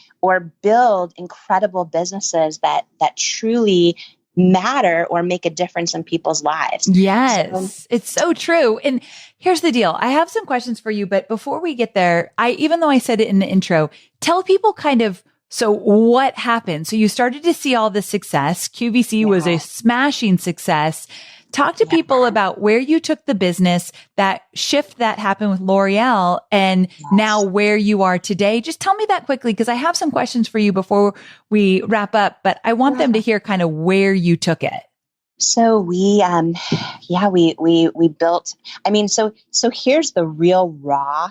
build incredible businesses that truly matter or make a difference in people's lives. Yes, it's so true. And here's the deal. I have some questions for you, but before we get there, even though I said it in the intro, tell people kind of, so what happened? So you started to see all the success. QVC was a smashing success. Talk to people about where you took the business, that shift that happened with L'Oreal, and now where you are today. Just tell me that quickly, because I have some questions for you before we wrap up, but I want them to hear kind of where you took it. So we built, so here's the real raw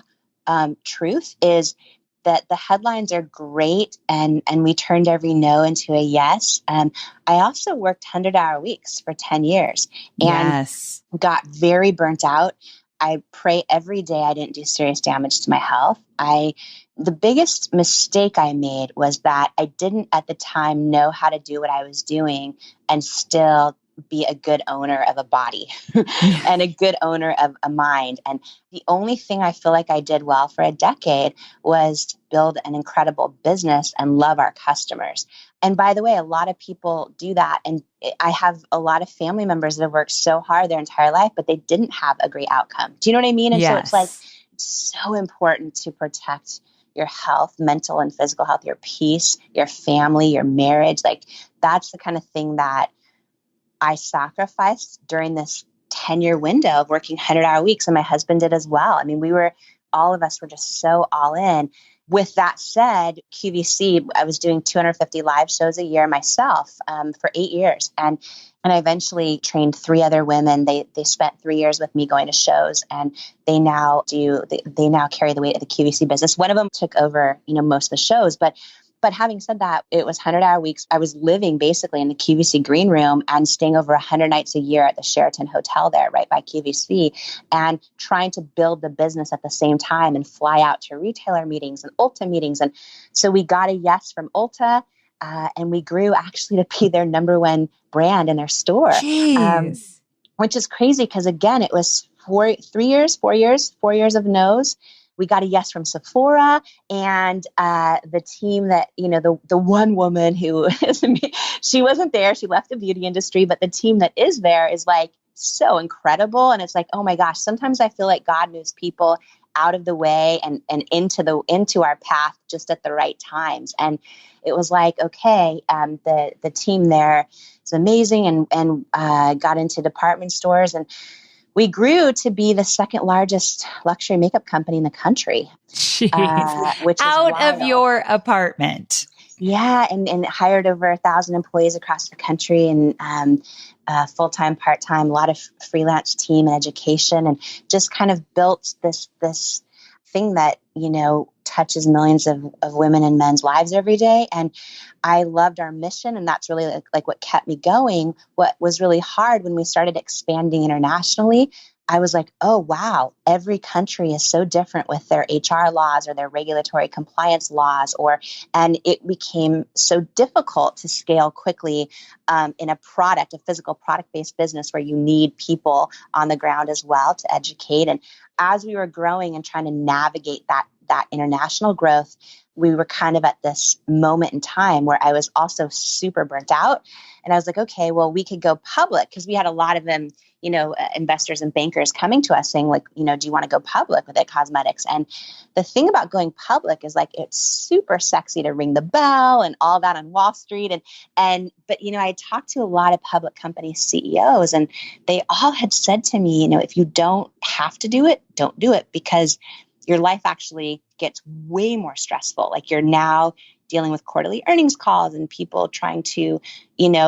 truth is that the headlines are great and we turned every no into a yes. I also worked 100-hour weeks for 10 years and got very burnt out. I pray every day I didn't do serious damage to my health. I the biggest mistake I made was that I didn't at the time know how to do what I was doing and still be a good owner of a body and a good owner of a mind. And the only thing I feel like I did well for a decade was to build an incredible business and love our customers. And by the way, a lot of people do that. And I have a lot of family members that have worked so hard their entire life, but they didn't have a great outcome. Do you know what I mean? And so it's like, it's so important to protect your health, mental and physical health, your peace, your family, your marriage. Like that's the kind of thing that I sacrificed during this 10-year window of working 100-hour weeks. And my husband did as well. I mean, all of us were just so all in. With that said, QVC, I was doing 250 live shows a year myself for 8 years. And I eventually trained 3 other women. They spent 3 years with me going to shows, and they now carry the weight of the QVC business. One of them took over, most of the shows, but having said that, it was 100-hour weeks. I was living basically in the QVC green room and staying over 100 nights a year at the Sheraton Hotel there, right by QVC, and trying to build the business at the same time and fly out to retailer meetings and Ulta meetings. And so we got a yes from Ulta, and we grew actually to be their number one brand in their store, which is crazy because, again, it was 4 years of no's. We got a yes from Sephora, and the team that, the one woman who she wasn't there. She left the beauty industry, but the team that is there is like so incredible. And it's like, oh my gosh, sometimes I feel like God moves people out of the way and into our path just at the right times. And it was like, okay, the team there is amazing, and got into department stores, and we grew to be the second largest luxury makeup company in the country, which is out wild. of your apartment. Yeah, and hired over 1,000 employees across the country, and full-time, part-time, a lot of freelance team and education, and just kind of built this thing that, touches millions of women and men's lives every day. And I loved our mission. And that's really like what kept me going. What was really hard when we started expanding internationally, I was like, oh, wow, every country is so different with their HR laws or their regulatory compliance laws, and it became so difficult to scale quickly in a physical product-based business where you need people on the ground as well to educate. And as we were growing and trying to navigate that international growth, we were kind of at this moment in time where I was also super burnt out. And I was like, okay, well, we could go public, because we had a lot of them, investors and bankers coming to us saying, like, do you want to go public with It Cosmetics? And the thing about going public is like, it's super sexy to ring the bell and all that on Wall Street. But I talked to a lot of public company CEOs, and they all had said to me, if you don't have to do it, don't do it, because your life actually gets way more stressful. Like you're now dealing with quarterly earnings calls and people trying to,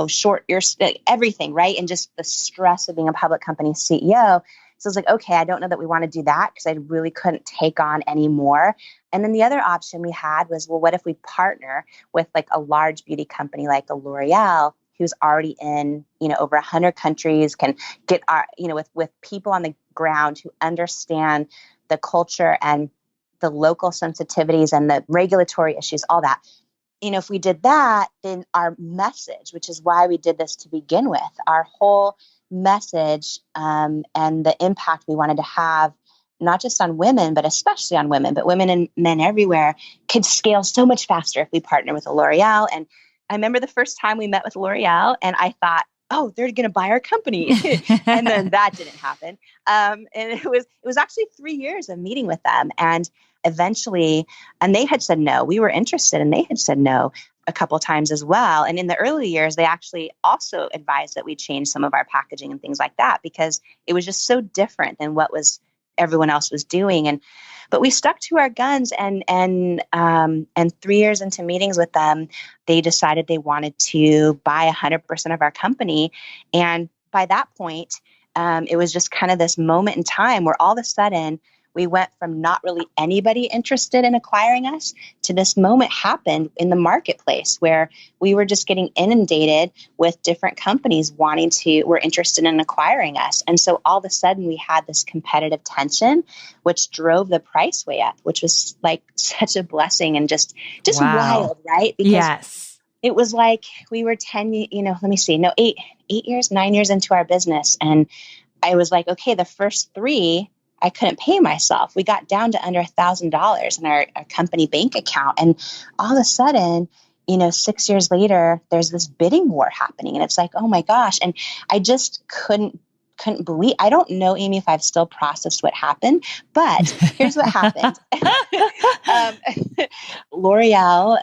short your everything, right? And just the stress of being a public company CEO. So I was like, okay, I don't know that we want to do that, because I really couldn't take on any more. And then the other option we had was, well, what if we partner with like a large beauty company like a L'Oreal, who's already in, over 100 countries, can get our, with people on the ground who understand the culture and the local sensitivities and the regulatory issues, all that. If we did that, then our message, which is why we did this to begin with, our whole message and the impact we wanted to have, not just on women, but especially on women, but women and men everywhere, could scale so much faster if we partner with a L'Oreal. And I remember the first time we met with L'Oreal, and I thought, oh, they're going to buy our company. And then that didn't happen. And it was actually 3 years of meeting with them. And eventually, and they had said no. We were interested, and they had said no a couple of times as well. And in the early years, they actually also advised that we change some of our packaging and things like that, because it was just so different than what everyone else was doing. But we stuck to our guns, and 3 years into meetings with them, they decided they wanted to buy 100% of our company. And by that point, it was just kind of this moment in time where all of a sudden we went from not really anybody interested in acquiring us to this moment happened in the marketplace where we were just getting inundated with different companies were interested in acquiring us. And so all of a sudden we had this competitive tension, which drove the price way up, which was like such a blessing and just Wow. wild, right? Because yes. it was like we were 9 years into our business. And I was like, okay, the first 3, I couldn't pay myself. We got down to under $1,000 in our company bank account. And all of a sudden, 6 years later, there's this bidding war happening. And it's like, oh my gosh. And I just couldn't believe, I don't know, Amy, if I've still processed what happened, but here's what happened. L'Oreal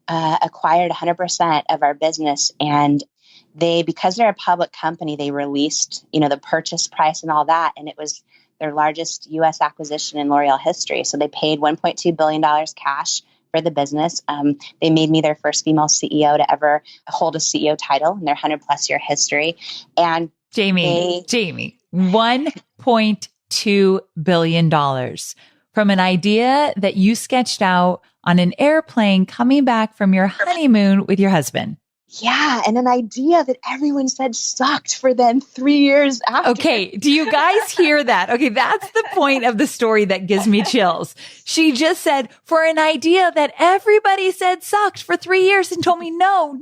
acquired 100% of our business, and because they're a public company, they released, the purchase price and all that. And it was their largest U.S. acquisition in L'Oreal history. So they paid $1.2 billion cash for the business. They made me their first female CEO to ever hold a CEO title in their 100-plus-year history. And Jamie, $1.2 billion from an idea that you sketched out on an airplane coming back from your honeymoon with your husband. Yeah. And an idea that everyone said sucked for then 3 years after. Okay. Do you guys hear that? Okay. That's the point of the story that gives me chills. She just said for an idea that everybody said sucked for 3 years and told me, no,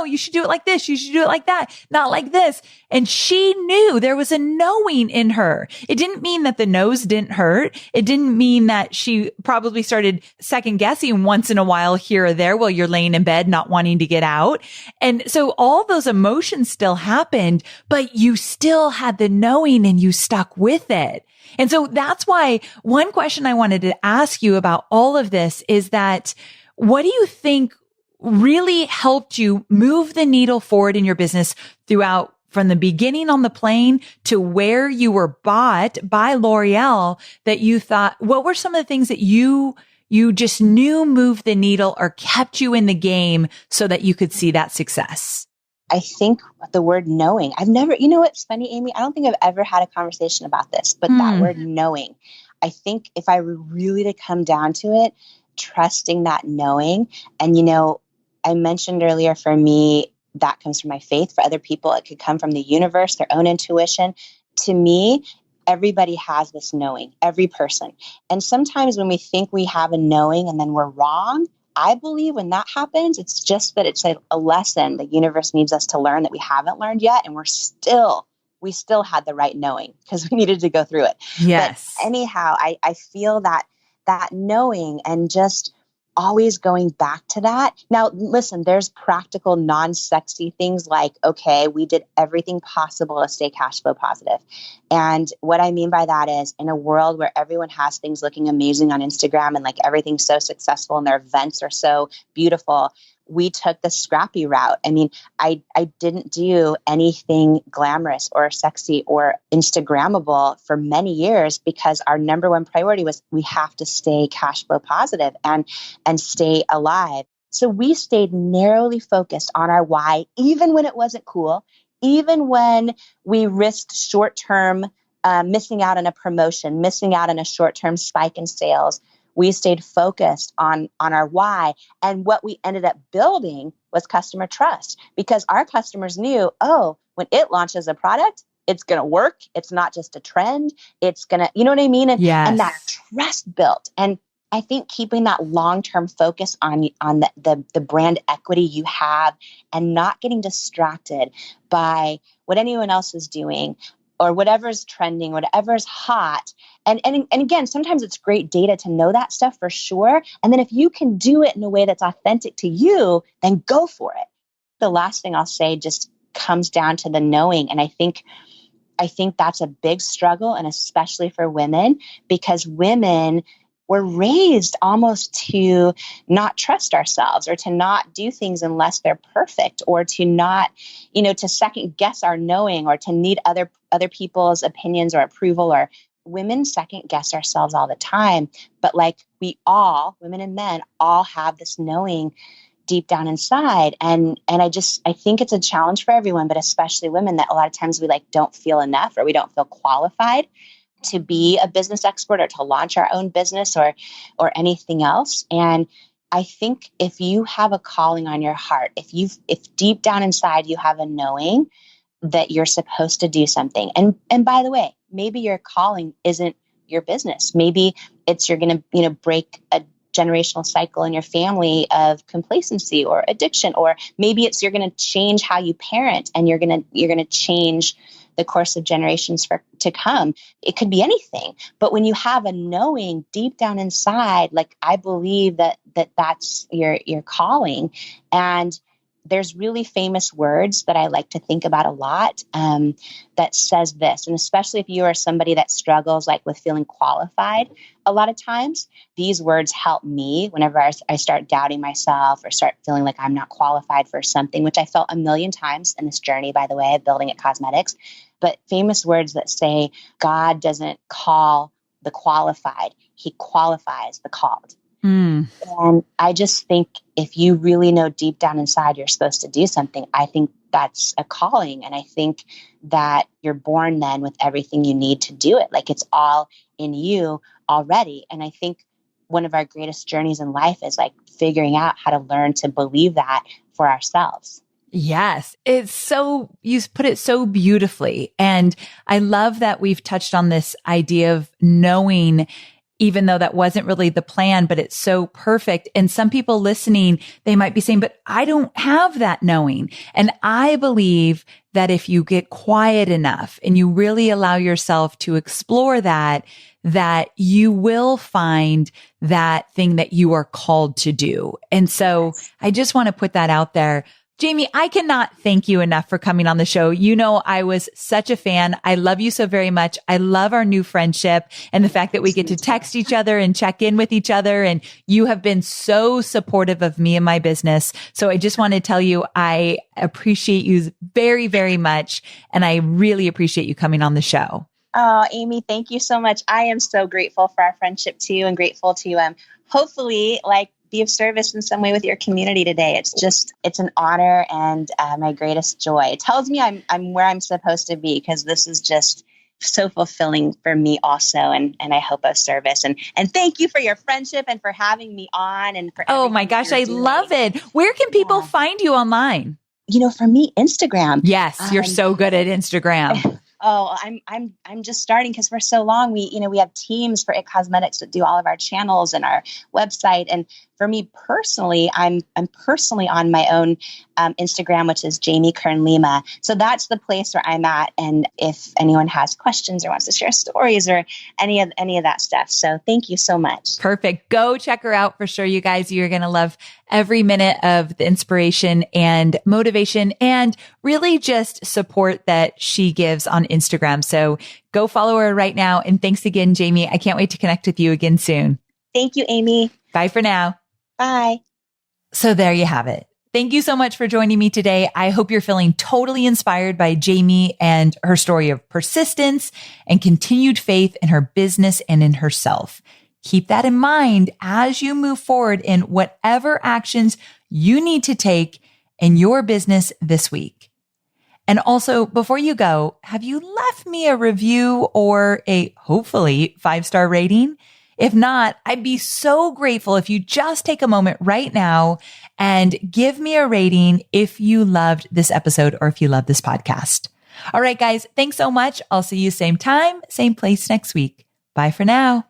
you should do it like this. You should do it like that. Not like this. And she knew there was a knowing in her. It didn't mean that the no's didn't hurt. It didn't mean that she probably started second guessing once in a while here or there while you're laying in bed, not wanting to get out. And so all those emotions still happened, but you still had the knowing and you stuck with it. And so that's why one question I wanted to ask you about all of this is that what do you think really helped you move the needle forward in your business throughout from the beginning on the plane to where you were bought by L'Oreal that you thought, what were some of the things that you just knew moved the needle or kept you in the game so that you could see that success? I think the word knowing, what's funny, Amy? I don't think I've ever had a conversation about this, but that word knowing, I think if I were really to come down to it, trusting that knowing. And, I mentioned earlier for me, that comes from my faith. For other people, it could come from the universe, their own intuition. To me, everybody has this knowing, every person. And sometimes when we think we have a knowing and then we're wrong, I believe when that happens, it's just that it's a lesson the universe needs us to learn that we haven't learned yet. And we still had the right knowing because we needed to go through it. Yes. But anyhow, I feel that knowing and just always going back to that. Now, listen, there's practical, non-sexy things like, okay, we did everything possible to stay cash flow positive. And what I mean by that is in a world where everyone has things looking amazing on Instagram and like everything's so successful and their events are so beautiful, we took the scrappy route. I mean, I didn't do anything glamorous or sexy or Instagrammable for many years because our number one priority was we have to stay cash flow positive and stay alive. So we stayed narrowly focused on our why, even when it wasn't cool, even when we risked short-term missing out on a promotion, missing out on a short-term spike in sales. We stayed focused on our why. And what we ended up building was customer trust because our customers knew, when it launches a product, it's going to work. It's not just a trend. It's going to, you know what I mean? And, yes. And that trust built. And I think keeping that long-term focus on the brand equity you have and not getting distracted by what anyone else is doing or whatever's trending, whatever's hot. And again, sometimes it's great data to know that stuff for sure. And then if you can do it in a way that's authentic to you, then go for it. The last thing I'll say just comes down to the knowing. And I think that's a big struggle, and especially for women, because women were raised almost to not trust ourselves or to not do things unless they're perfect or to not, to second guess our knowing or to need other people's opinions or approval. Or women second guess ourselves all the time. But like we all, women and men, all have this knowing deep down inside. And I think it's a challenge for everyone, but especially women, that a lot of times we don't feel enough or we don't feel qualified. to be a business expert or to launch our own business or anything else. And I think if you have a calling on your heart, if deep down inside you have a knowing that you're supposed to do something. And by the way, maybe your calling isn't your business. Maybe it's you're going to, break a generational cycle in your family of complacency or addiction, or maybe it's you're going to change how you parent and you're going to change the course of generations to come. It could be anything. But when you have a knowing deep down inside, like I believe that's your calling. And there's really famous words that I like to think about a lot that says this, and especially if you are somebody that struggles like with feeling qualified a lot of times, these words help me whenever I start doubting myself or start feeling like I'm not qualified for something, which I felt a million times in this journey, by the way, of building It Cosmetics. But famous words that say, God doesn't call the qualified, he qualifies the called. And I just think if you really know deep down inside you're supposed to do something, I think that's a calling. And I think that you're born then with everything you need to do it. Like it's all in you already. And I think one of our greatest journeys in life is like figuring out how to learn to believe that for ourselves. Yes, you put it so beautifully. And I love that we've touched on this idea of knowing, even though that wasn't really the plan, but it's so perfect. And some people listening, they might be saying, but I don't have that knowing. And I believe that if you get quiet enough and you really allow yourself to explore that you will find that thing that you are called to do. And so I just want to put that out there. Jamie, I cannot thank you enough for coming on the show. I was such a fan. I love you so very much. I love our new friendship and the fact that we get to text each other and check in with each other. And you have been so supportive of me and my business. So I just want to tell you, I appreciate you very, very much. And I really appreciate you coming on the show. Oh, Amy, thank you so much. I am so grateful for our friendship too, and grateful to hopefully be of service in some way with your community today. It's an honor and my greatest joy. It tells me I'm where I'm supposed to be, because this is just so fulfilling for me also. And I hope of service. And thank you for your friendship and for having me on and for oh my gosh, I love it. Where can people find you online? For me, Instagram. Yes, you're so good at Instagram. Oh, I'm just starting because for so long we have teams for It Cosmetics that do all of our channels and our website. And for me personally, I'm personally on my own Instagram, which is Jamie Kern Lima. So that's the place where I'm at. And if anyone has questions or wants to share stories or any of that stuff. So thank you so much. Perfect. Go check her out for sure, you guys. You're going to love every minute of the inspiration and motivation and really just support that she gives on Instagram. So go follow her right now. And thanks again, Jamie. I can't wait to connect with you again soon. Thank you, Amy. Bye for now. Bye. So there you have it. Thank you so much for joining me today. I hope you're feeling totally inspired by Jamie and her story of persistence and continued faith in her business and in herself. Keep that in mind as you move forward in whatever actions you need to take in your business this week. And also, before you go, have you left me a review or a hopefully 5-star rating? If not, I'd be so grateful if you just take a moment right now and give me a rating if you loved this episode or if you love this podcast. All right, guys, thanks so much. I'll see you same time, same place next week. Bye for now.